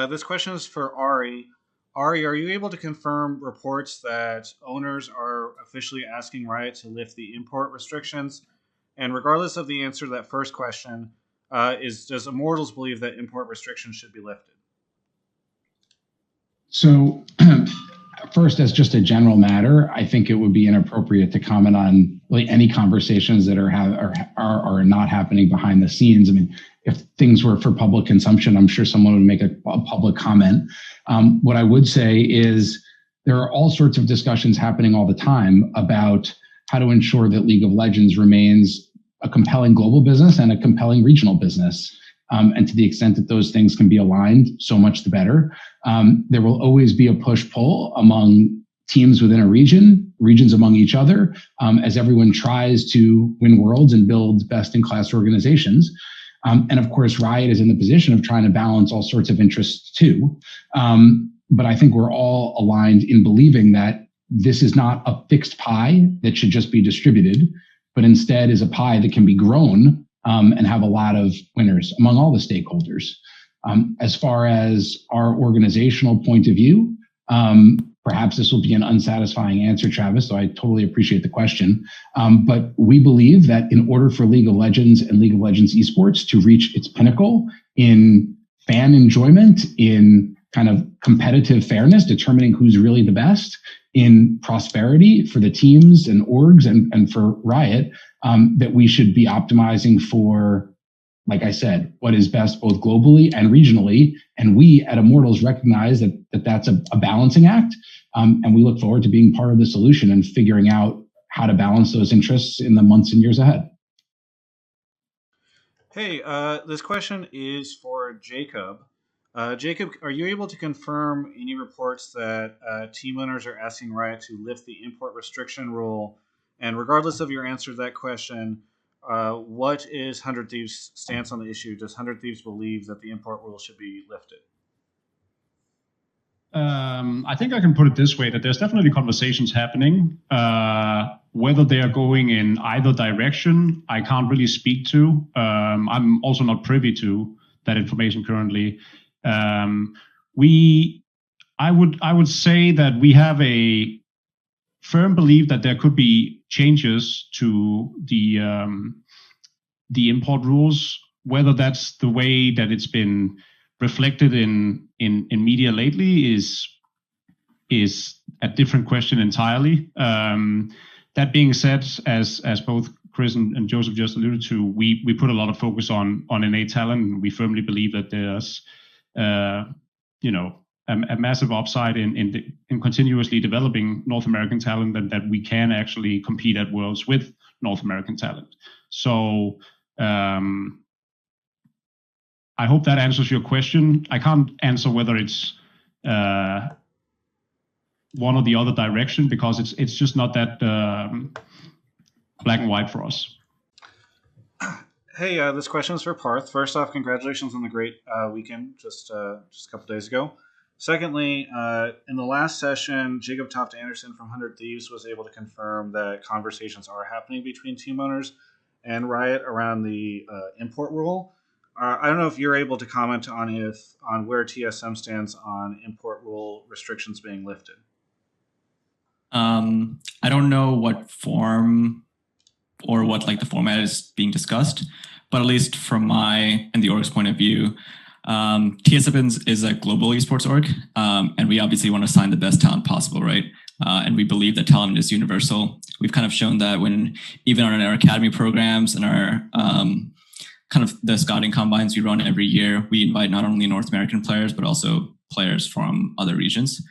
This question is for Ari. Ari, are you able to confirm reports that owners are officially asking Riot to lift the import restrictions? And regardless of the answer to that first question, does Immortals believe that import restrictions should be lifted? So, first, as just a general matter, I think it would be inappropriate to comment on really any conversations that are not happening behind the scenes. I mean, if things were for public consumption, I'm sure someone would make a public comment. What I would say is there are all sorts of discussions happening all the time about how to ensure that League of Legends remains a compelling global business and a compelling regional business. And to the extent that those things can be aligned, so much the better. There will always be a push-pull among teams within a region, regions among each other, as everyone tries to win worlds and build best-in-class organizations. And of course, Riot is in the position of trying to balance all sorts of interests too. But I think we're all aligned in believing that this is not a fixed pie that should just be distributed, but instead is a pie that can be grown and have a lot of winners among all the stakeholders. As far as our organizational point of view, perhaps this will be an unsatisfying answer, Travis, so I totally appreciate the question. But we believe that in order for League of Legends and League of Legends esports to reach its pinnacle in fan enjoyment, in kind of competitive fairness, determining who's really the best, in prosperity for the teams and orgs and for Riot, that we should be optimizing for, like I said, what is best both globally and regionally. And we at Immortals recognize that that's a balancing act. And we look forward to being part of the solution and figuring out how to balance those interests in the months and years ahead. Hey, this question is for Jacob. Jacob, are you able to confirm any reports that team owners are asking Riot to lift the import restriction rule? And regardless of your answer to that question, what is 100 Thieves' stance on the issue? Does 100 Thieves believe that the import rule should be lifted? I think I can put it this way, that there's definitely conversations happening. Whether they are going in either direction, I can't really speak to. I'm also not privy to that information currently. I would say that we have a firm belief that there could be changes to the import rules. Whether that's the way that it's been reflected in media lately is a different question entirely. That being said, as both Chris and Joseph just alluded to, we put a lot of focus on innate talent. We firmly believe that there's a massive upside in continuously developing North American talent, and that we can actually compete at Worlds with North American talent. So I hope that answers your question. I can't answer whether it's one or the other direction, because it's just not that black and white for us. Hey, this question is for Parth. First off, congratulations on the great weekend just a couple days ago. Secondly, in the last session, Jacob Toft Anderson from 100 Thieves was able to confirm that conversations are happening between team owners and Riot around the import rule. I don't know if you're able to comment on where TSM stands on import rule restrictions being lifted. I don't know what form or what the format is being discussed, but at least from my and the org's point of view, TSM is a global esports org, and we obviously want to sign the best talent possible, right? And we believe that talent is universal. We've kind of shown that when even on our academy programs and our kind of the scouting combines we run every year, we invite not only North American players, but also players from other regions.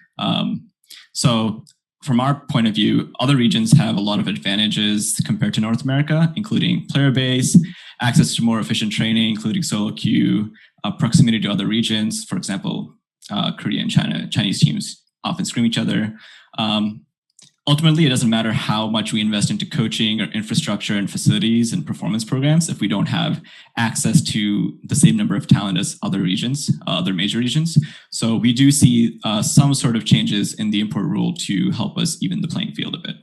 So from our point of view, other regions have a lot of advantages compared to North America, including player base, access to more efficient training, including solo queue, proximity to other regions. For example, Korea and Chinese teams often scream each other. Ultimately, it doesn't matter how much we invest into coaching or infrastructure and facilities and performance programs if we don't have access to the same number of talent as other regions, other major regions. So we do see some sort of changes in the import rule to help us even the playing field a bit.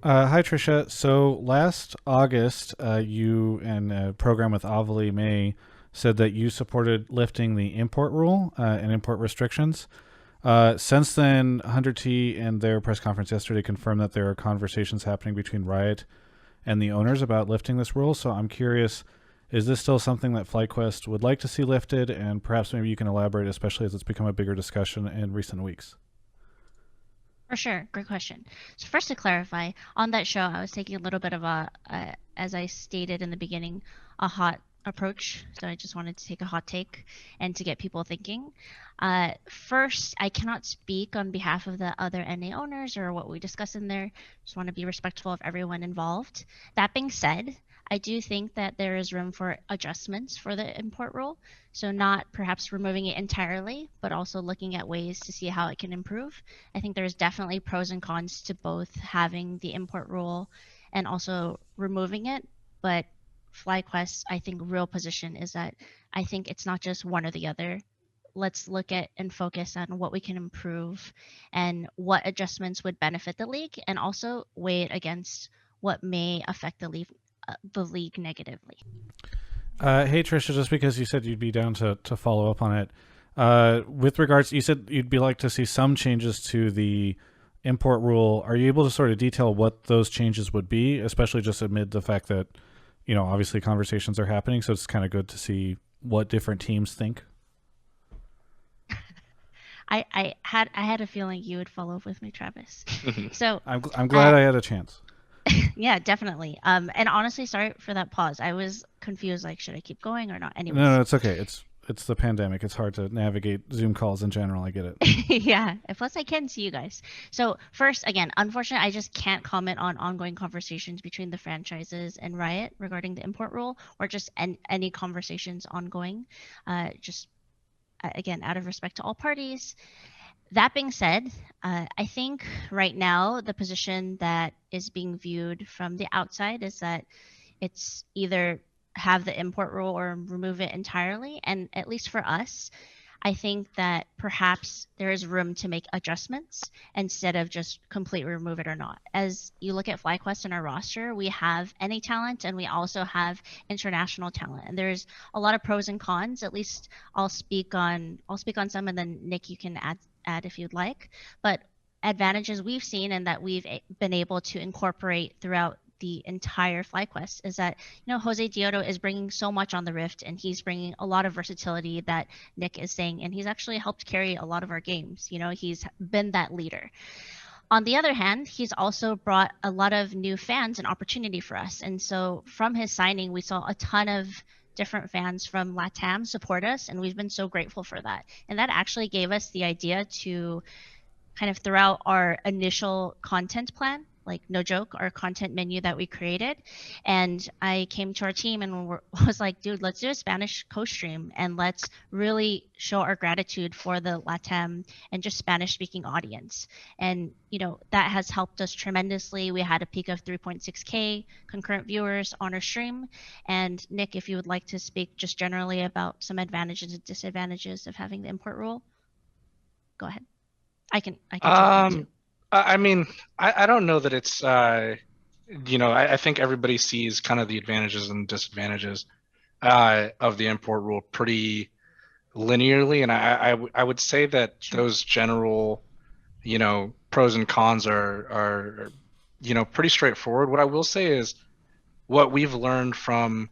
Hi, Trisha. So last August, you and a program with Avali May said that you supported lifting the import rule and import restrictions. Since then, 100T in their press conference yesterday confirmed that there are conversations happening between Riot and the owners about lifting this rule. So I'm curious, is this still something that FlyQuest would like to see lifted? And perhaps maybe you can elaborate, especially as it's become a bigger discussion in recent weeks. For sure. Great question. So first to clarify, on that show, I was taking a little bit of as I stated in the beginning, a hot approach. So I just wanted to take a hot take and to get people thinking. First, I cannot speak on behalf of the other NA owners or what we discuss in there. Just want to be respectful of everyone involved. That being said, I do think that there is room for adjustments for the import rule. So not perhaps removing it entirely, but also looking at ways to see how it can improve. I think there's definitely pros and cons to both having the import rule and also removing it. But FlyQuest's, I think, real position is that I think it's not just one or the other. Let's look at and focus on what we can improve and what adjustments would benefit the league, and also weigh it against what may affect the league negatively. Hey Trisha, just because you said you'd be down to follow up on it, with regards, you said you'd be like to see some changes to the import rule. Are you able to sort of detail what those changes would be, especially just amid the fact that, you know, obviously conversations are happening, so it's kind of good to see what different teams think? I had a feeling you would follow up with me, Travis. So I'm glad I had a chance. Yeah, definitely. And honestly, sorry for that pause. I was confused, like, should I keep going or not? Anyways. No, it's okay. It's the pandemic. It's hard to navigate Zoom calls in general. I get it. Yeah. Plus, I can see you guys. So first, again, unfortunately, I just can't comment on ongoing conversations between the franchises and Riot regarding the import rule, or just any conversations ongoing. Just again, out of respect to all parties. That being said, I think right now the position that is being viewed from the outside is that it's either have the import rule or remove it entirely. And at least for us, I think that perhaps there is room to make adjustments instead of just completely remove it or not. As you look at FlyQuest in our roster, we have NA talent and we also have international talent. And there's a lot of pros and cons. At least I'll speak on some, and then Nick, you can add if you'd like. But advantages we've seen and that we've been able to incorporate throughout the entire FlyQuest is that, you know, Jose Dioto is bringing so much on the Rift, and he's bringing a lot of versatility that Nick is saying, and he's actually helped carry a lot of our games. You know, he's been that leader. On the other hand, he's also brought a lot of new fans and opportunity for us. And so from his signing, we saw a ton of different fans from LATAM support us, and we've been so grateful for that. And that actually gave us the idea to kind of throw out our initial content plan, like no joke, our content menu that we created. And I came to our team and was like, dude, let's do a Spanish co-stream and let's really show our gratitude for the LATAM and just Spanish speaking audience. And, you know, that has helped us tremendously. We had a peak of 3.6K concurrent viewers on our stream. And Nick, if you would like to speak just generally about some advantages and disadvantages of having the import rule, go ahead. I can jump in too. I mean, I don't know that it's, you know, I think everybody sees kind of the advantages and disadvantages of the import rule pretty linearly. And I would say that those general, you know, pros and cons are, you know, pretty straightforward. What I will say is what we've learned from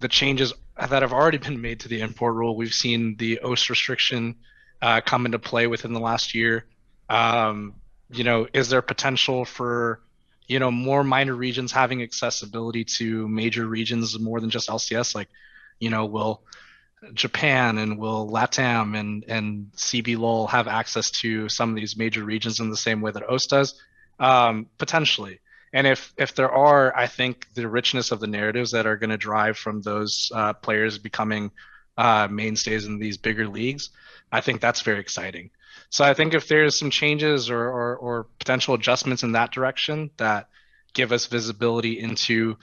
the changes that have already been made to the import rule. We've seen the OS restriction come into play within the last year. You know, is there potential for, you know, more minor regions having accessibility to major regions more than just LCS? Like, you know, will Japan and will LATAM and CBLOL have access to some of these major regions in the same way that OS does? Potentially. And if there are, I think the richness of the narratives that are going to drive from those players becoming mainstays in these bigger leagues, I think that's very exciting. So I think if there's some changes or potential adjustments in that direction that give us visibility into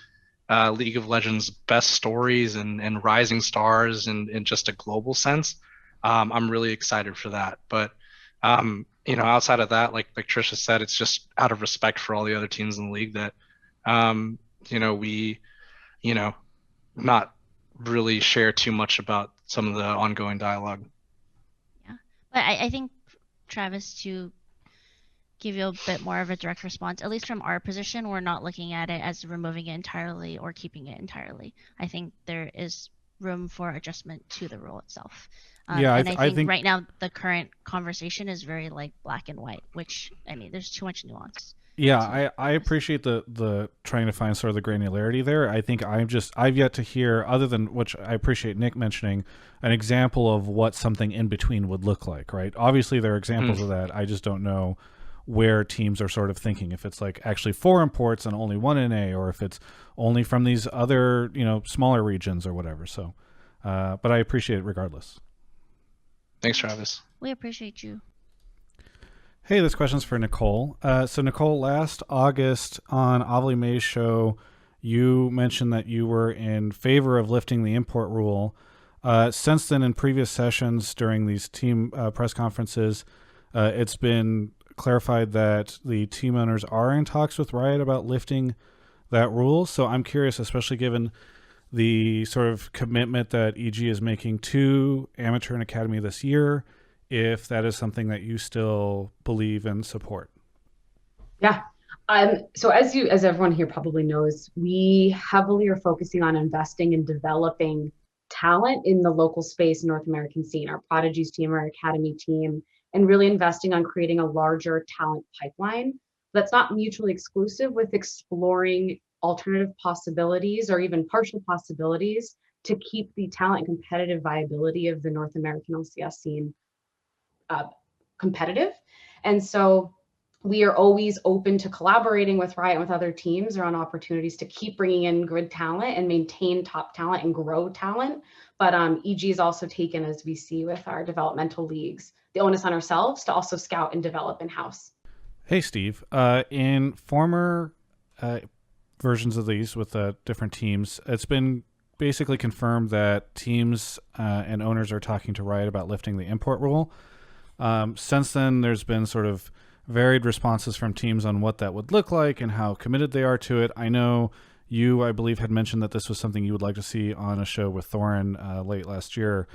League of Legends best stories and rising stars in just a global sense, I'm really excited for that. But you know, outside of that, like Trisha said, it's just out of respect for all the other teams in the league that you know, we, you know, not really share too much about some of the ongoing dialogue. Yeah, but I think, Travis, to give you a bit more of a direct response, at least from our position, we're not looking at it as removing it entirely or keeping it entirely. I think there is room for adjustment to the rule itself. Yeah, and I think think right now the current conversation is very like black and white, which, I mean, there's too much nuance. yeah, I appreciate the trying to find sort of the granularity there. I think I've yet to hear, other than which I appreciate Nick mentioning, an example of what something in between would look like, right? Obviously there are examples of that. I just don't know where teams are sort of thinking, if it's like actually 4 imports and only 1 NA, or if it's only from these other, smaller regions or whatever. So but I appreciate it regardless. Thanks, Travis. We appreciate you. Hey, this question's for Nicole. So Nicole, last August on Avali May's show, you mentioned that you were in favor of lifting the import rule. Since then, in previous sessions during these team press conferences, it's been clarified that the team owners are in talks with Riot about lifting that rule. So I'm curious, especially given the sort of commitment that EG is making to Amateur and Academy this year, if that is something that you still believe and support. Yeah. So as everyone here probably knows, we heavily are focusing on investing and developing talent in the local space North American scene, our Prodigies team, our Academy team, and really investing on creating a larger talent pipeline that's not mutually exclusive, with exploring alternative possibilities or even partial possibilities to keep the talent and competitive viability of the North American LCS scene competitive. And so we are always open to collaborating with Riot and with other teams around opportunities to keep bringing in good talent and maintain top talent and grow talent. But EG is also taken, as we see with our developmental leagues, the onus on ourselves to also scout and develop in-house. Hey, Steve. In former versions of these with different teams, it's been basically confirmed that teams and owners are talking to Riot about lifting the import rule. Since then, there's been sort of varied responses from teams on what that would look like and how committed they are to it. I know you, I believe, had mentioned that this was something you would like to see on a show with Thorin late last year.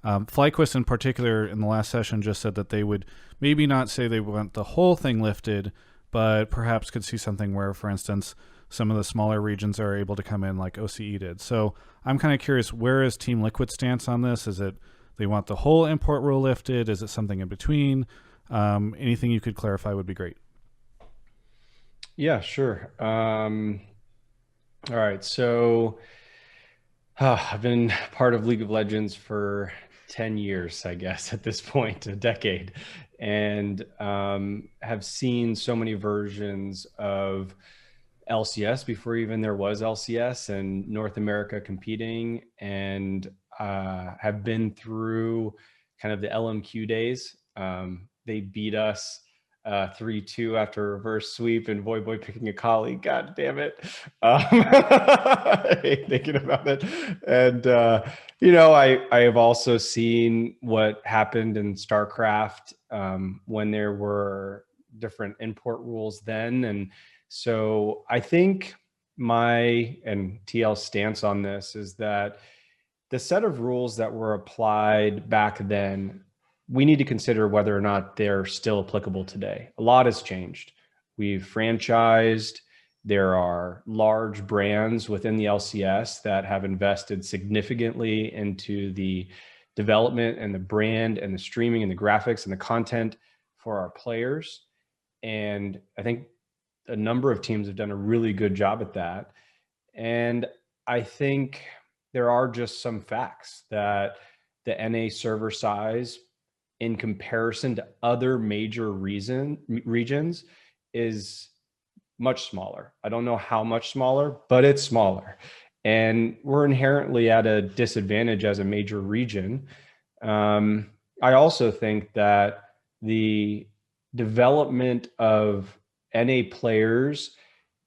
FlyQuest in particular in the last session just said that they would maybe not say they want the whole thing lifted, but perhaps could see something where, for instance, some of the smaller regions are able to come in like OCE did. So I'm kind of curious, where is Team Liquid's stance on this? Is it they want the whole import rule lifted? Is it something in between? Anything you could clarify would be great. Yeah, sure. All right. So I've been part of League of Legends for 10 years, I guess, at this point, a decade, and have seen so many versions of LCS before even there was LCS and North America competing, and have been through kind of the LMQ days. They beat us 3-2 after a reverse sweep and Voyboy picking a colleague. God damn it. I hate thinking about it. And, I have also seen what happened in StarCraft when there were different import rules then. And so I think my and TL's stance on this is that the set of rules that were applied back then, we need to consider whether or not they're still applicable today. A lot has changed. We've franchised. There are large brands within the LCS that have invested significantly into the development and the brand and the streaming and the graphics and the content for our players. And I think a number of teams have done a really good job at that. And I think there are just some facts that the NA server size in comparison to other major regions is much smaller. I don't know how much smaller, but it's smaller. And we're inherently at a disadvantage as a major region. I also think that the development of NA players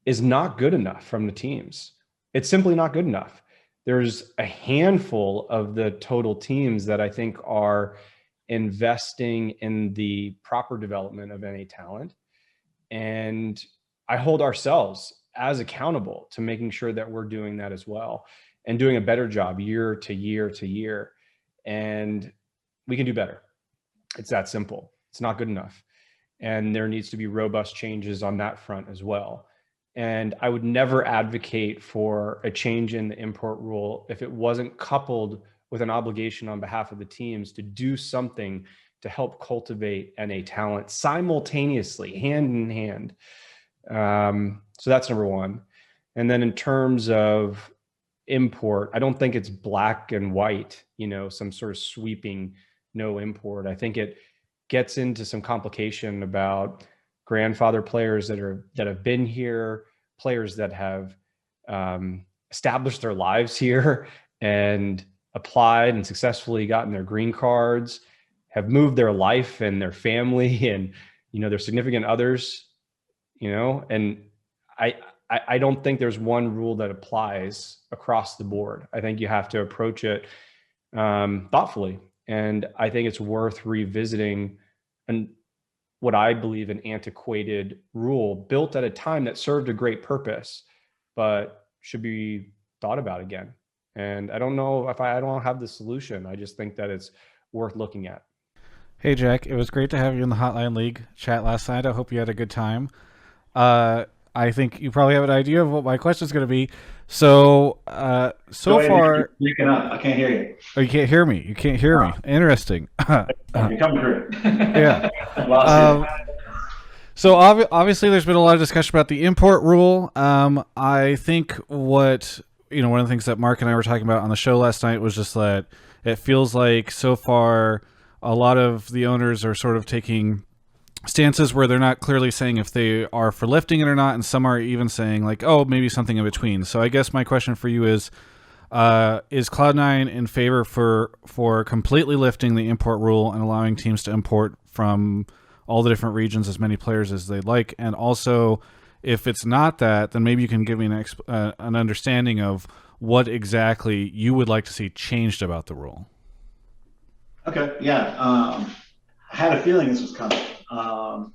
is not good enough from the teams. It's simply not good enough. There's a handful of the total teams that I think are investing in the proper development of NA talent. And I hold ourselves as accountable to making sure that we're doing that as well. and doing a better job year to year to year. And we can do better. It's that simple. It's not good enough. And there needs to be robust changes on that front as well. And I would never advocate for a change in the import rule if it wasn't coupled with an obligation on behalf of the teams to do something to help cultivate NA talent simultaneously, hand in hand. So that's number one. And then in terms of import, I don't think it's black and white, some sort of sweeping no import. I think it gets into some complication about grandfather players that have been here, players that have established their lives here and applied and successfully gotten their green cards, have moved their life and their family and their significant others, and I don't think there's one rule that applies across the board. I think you have to approach it thoughtfully, and I think it's worth revisiting what I believe an antiquated rule built at a time that served a great purpose, but should be thought about again. And I don't know if I don't have the solution. I just think that it's worth looking at. Hey, Jack, it was great to have you in the Hotline League chat last night. I hope you had a good time. I think you probably have an idea of what my question is going to be. So, far, you're breaking up. I can't hear you. Oh, you can't hear me. You can't hear me. Interesting. You're coming through. Yeah. So obviously, there's been a lot of discussion about the import rule. I think one of the things that Mark and I were talking about on the show last night was just that it feels like so far a lot of the owners are sort of taking stances where they're not clearly saying if they are for lifting it or not, and some are even saying like, oh, maybe something in between. So I guess my question for you is Cloud9 in favor for completely lifting the import rule and allowing teams to import from all the different regions as many players as they'd like? And also, if it's not that, then maybe you can give me an understanding of what exactly you would like to see changed about the rule. Okay, yeah. I had a feeling this was coming. And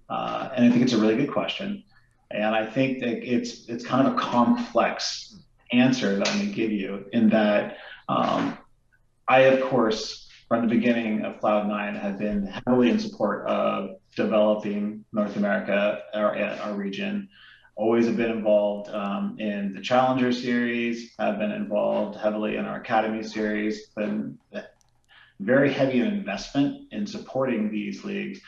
I think it's a really good question. And I think that it's kind of a complex answer that I'm going to give you in that I, of course, from the beginning of Cloud9 have been heavily in support of developing North America, our region. Always have been involved in the Challenger series, have been involved heavily in our Academy series, been very heavy in investment in supporting these leagues.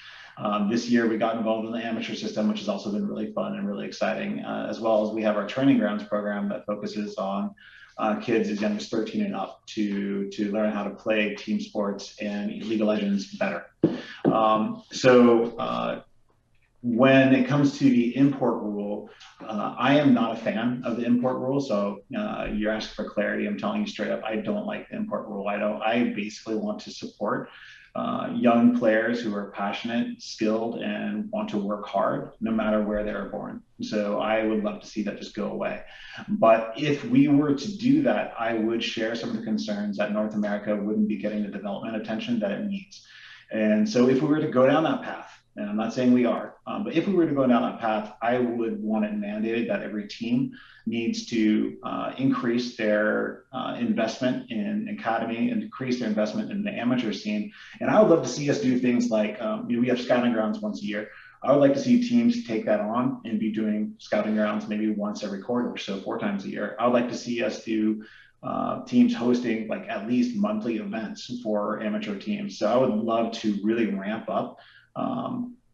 This year we got involved in the amateur system, which has also been really fun and really exciting, as well as we have our training grounds program that focuses on kids as young as 13 and up to learn how to play team sports and League of Legends better. When it comes to the import rule, I am not a fan of the import rule. So you're asking for clarity. I'm telling you straight up, I don't like the import rule. I basically want to support young players who are passionate, skilled, and want to work hard no matter where they were born. So I would love to see that just go away. But if we were to do that, I would share some of the concerns that North America wouldn't be getting the development attention that it needs. And so if we were to go down that path, and I'm not saying we are, but if we were to go down that path, I would want it mandated that every team needs to increase their investment in academy and increase their investment in the amateur scene. And I would love to see us do things like, we have scouting grounds once a year. I would like to see teams take that on and be doing scouting grounds maybe once every quarter, so 4 times a year. I would like to see us do teams hosting like at least monthly events for amateur teams. So I would love to really ramp up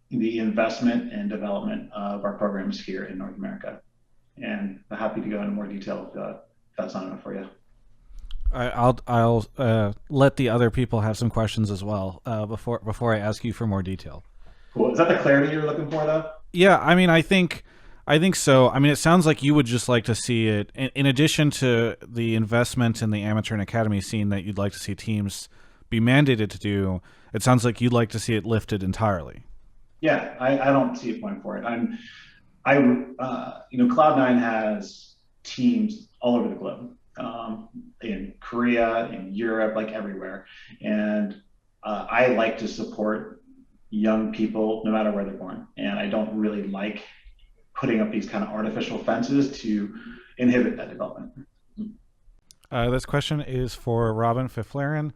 the investment and development of our programs here in North America. And I'm happy to go into more detail if that's not enough for you. I'll let the other people have some questions as well before I ask you for more detail. Cool. Is that the clarity you're looking for, though? Yeah, I mean, I think so. I mean, it sounds like you would just like to see it, in addition to the investment in the amateur and academy scene that you'd like to see teams be mandated to do, it sounds like you'd like to see it lifted entirely. Yeah, I don't see a point for it. Cloud9 has teams all over the globe, in Korea, in Europe, like everywhere. And I like to support young people no matter where they're born. And I don't really like putting up these kind of artificial fences to inhibit that development. This question is for Robin Fiflaren.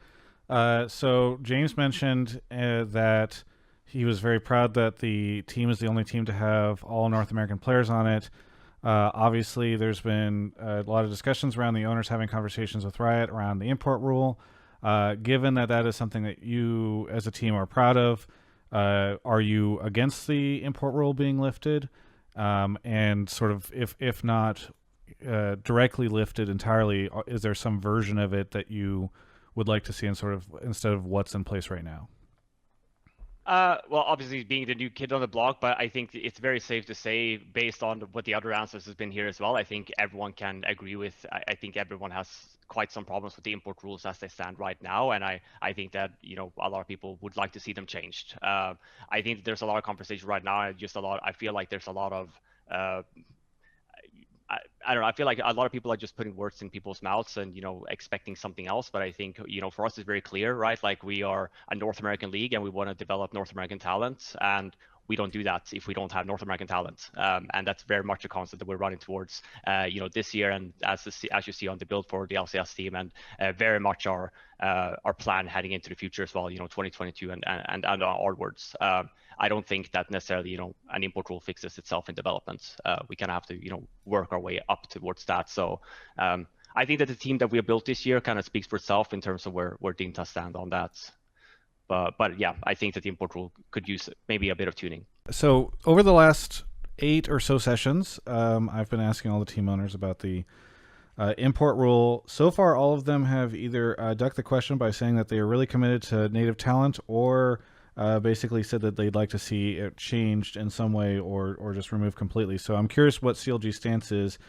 So James mentioned that he was very proud that the team is the only team to have all North American players on it. Obviously, there's been a lot of discussions around the owners having conversations with Riot around the import rule. Given that that is something that you as a team are proud of, are you against the import rule being lifted? And sort of, if not directly lifted entirely, is there some version of it that you would like to see in sort of instead of what's in place right now? Well, obviously being the new kid on the block, but I think it's very safe to say, based on what the other answers has been here as well, I think everyone can agree with. I think everyone has quite some problems with the import rules as they stand right now, and I think that a lot of people would like to see them changed. I think that there's a lot of conversation right now. I feel like there's a lot of I don't know. I feel like a lot of people are just putting words in people's mouths and, expecting something else. But I think, for us, it's very clear, right? Like, we are a North American league and we want to develop North American talent. And we don't do that if we don't have North American talent. And that's very much a concept that we're running towards, this year. And as you see on the build for the LCS team, and very much our plan heading into the future as well, 2022 and onwards. I don't think that necessarily, an import rule fixes itself in development. We kind of have to, work our way up towards that. So I think that the team that we have built this year kind of speaks for itself in terms of where Dignitas stand on that. But yeah, I think that the import rule could use maybe a bit of tuning. So over the last 8 or so sessions, I've been asking all the team owners about the import rule. So far, all of them have either ducked the question by saying that they are really committed to native talent, or basically said that they'd like to see it changed in some way or just removed completely. So I'm curious what CLG's stance is,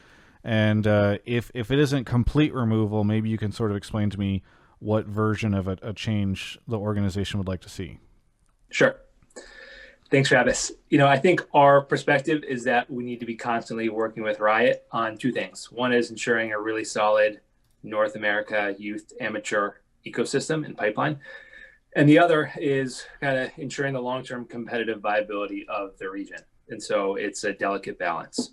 and if it isn't complete removal, maybe you can sort of explain to me what version of a change the organization would like to see. Sure. Thanks, Travis. I think our perspective is that we need to be constantly working with Riot on 2 things. One is ensuring a really solid North America youth amateur ecosystem and pipeline. And the other is kind of ensuring the long-term competitive viability of the region. And so it's a delicate balance.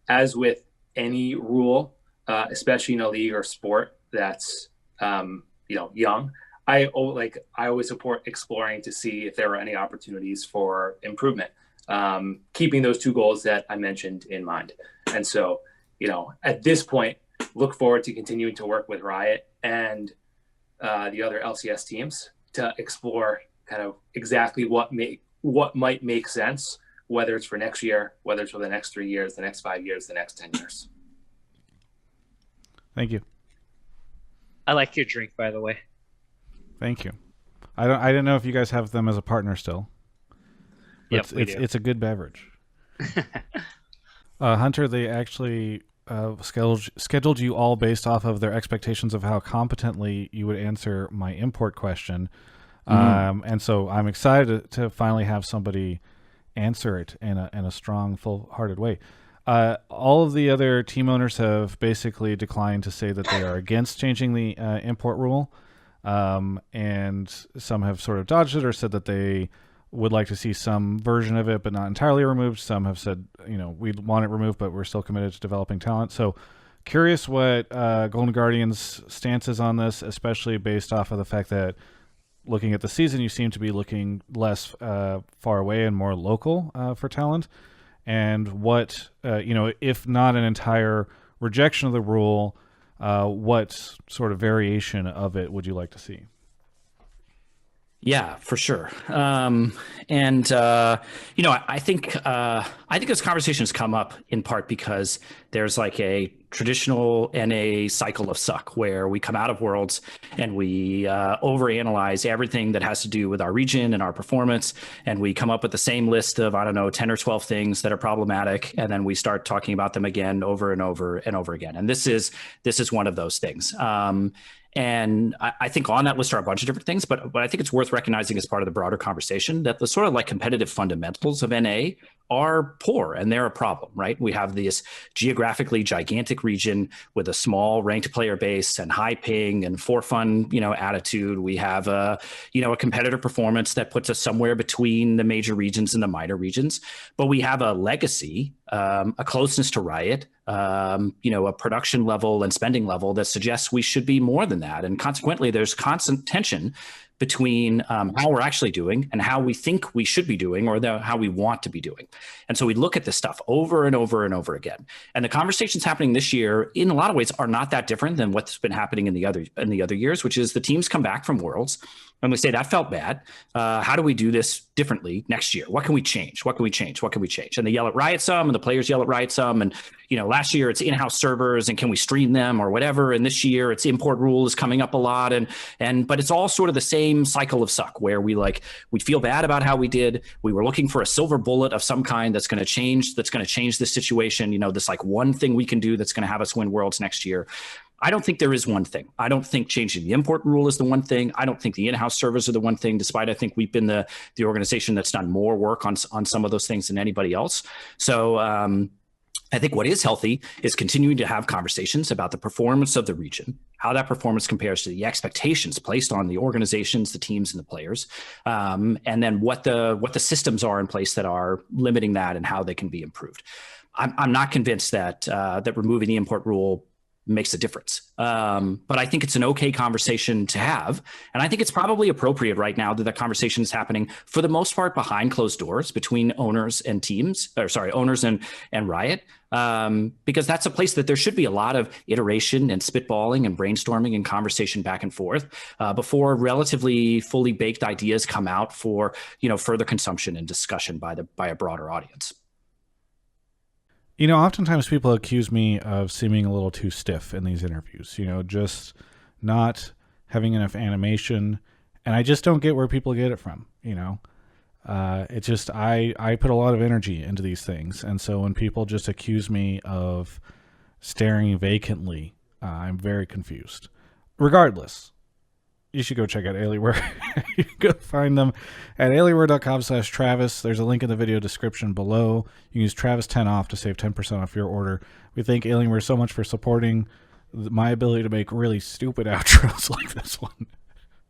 As with any rule, especially in a league or sport that's young, I always support exploring to see if there are any opportunities for improvement, keeping those 2 goals that I mentioned in mind. And so, at this point, look forward to continuing to work with Riot and the other LCS teams to explore kind of exactly what might make sense, whether it's for next year, whether it's for the next 3 years, the next 5 years, the next 10 years. Thank you. I like your drink, by the way. Thank you. I didn't know if you guys have them as a partner still. Yep, it's a good beverage. Hunter, they actually scheduled you all based off of their expectations of how competently you would answer my import question. And so I'm excited to finally have somebody answer it in a strong, full-hearted way. All of the other team owners have basically declined to say that they are against changing the import rule. And some have sort of dodged it or said that they would like to see some version of it, but not entirely removed. Some have said, we want it removed, but we're still committed to developing talent. So curious what Golden Guardian's stance is on this, especially based off of the fact that looking at the season, you seem to be looking less far away and more local for talent. And what, if not an entire rejection of the rule, what sort of variation of it would you like to see? Yeah, for sure. I think this conversation has come up in part because there's like a traditional NA cycle of suck where we come out of Worlds and we overanalyze everything that has to do with our region and our performance, and we come up with the same list of 10 or 12 things that are problematic, and then we start talking about them again over and over and over again. And this is one of those things. And I think on that list are a bunch of different things, but I think it's worth recognizing as part of the broader conversation that the sort of like competitive fundamentals of NA are poor, and they're a problem, right? We have this geographically gigantic region with a small ranked player base and high ping and for fun, attitude. We have a competitor performance that puts us somewhere between the major regions and the minor regions, but we have a legacy a closeness to Riot, a production level and spending level that suggests we should be more than that. And consequently, there's constant tension between how we're actually doing and how we think we should be doing, or how we want to be doing. And so we look at this stuff over and over and over again. And the conversations happening this year, in a lot of ways, are not that different than what's been happening in the other years, which is the teams come back from Worlds and we say, that felt bad. How do we do this differently next year? What can we change? What can we change? What can we change? And they yell at Riot some, and the players yell at Riot some. And, last year it's in-house servers and can we stream them or whatever. And this year it's import rule is coming up a lot. But it's all sort of the same cycle of suck where we feel bad about how we did. We were looking for a silver bullet of some kind that's going to change this situation. This one thing we can do that's going to have us win Worlds next year. I don't think there is one thing. I don't think changing the import rule is the one thing. I don't think the in-house servers are the one thing, despite I think we've been the organization that's done more work on some of those things than anybody else. So I think what is healthy is continuing to have conversations about the performance of the region, how that performance compares to the expectations placed on the organizations, the teams, and the players, and then what the systems are in place that are limiting that and how they can be improved. I'm not convinced that removing the import rule makes a difference. But I think it's an okay conversation to have. And I think it's probably appropriate right now that conversation is happening for the most part behind closed doors between owners and owners and Riot. Because that's a place that there should be a lot of iteration and spitballing and brainstorming and conversation back and forth before relatively fully baked ideas come out for, further consumption and discussion by a broader audience. Oftentimes people accuse me of seeming a little too stiff in these interviews, just not having enough animation. And I just don't get where people get it from, It's just, I put a lot of energy into these things. And so when people just accuse me of staring vacantly, I'm very confused. Regardless, you should go check out Alienware. You can go find them at alienware.com/Travis. There's a link in the video description below. You can use Travis 10 off to save 10% off your order. We thank Alienware so much for supporting my ability to make really stupid outros like this one.